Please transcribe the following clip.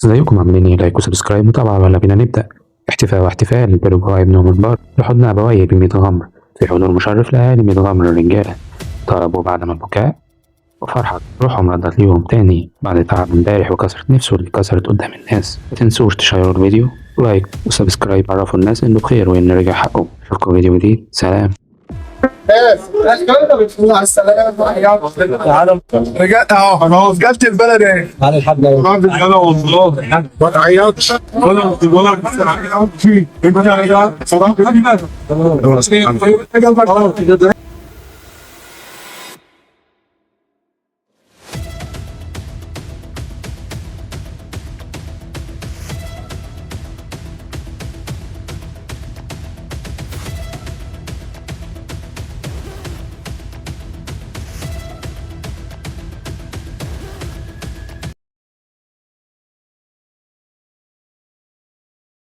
ازيكم عاملين ايه؟ لايك وسبسكرايب متابعة ولا بينا نبدأ؟ احتفاء واحتفال برجوع ابنهم البار لحضن أبويه بميت غمر في حضور مشرف لأهالي ميت غمر الرجالة. طلبوا بعد ما البكاء وفرحة روحهم ردت ليهم تاني بعد تعب امبارح وكسرة نفسه اللي كسرت قدام الناس. متنسوش تشيروا الفيديو ولايك وسبسكرايب، عرفوا الناس انه بخير وان رجع حقه. اشوفكم فيديو جديد، سلام. مع السلامة يا تعالى رجعت اهو انا رجعت البلد اهي. تعالى الحاج انا والله ما تعيطش ولا في انت صراحه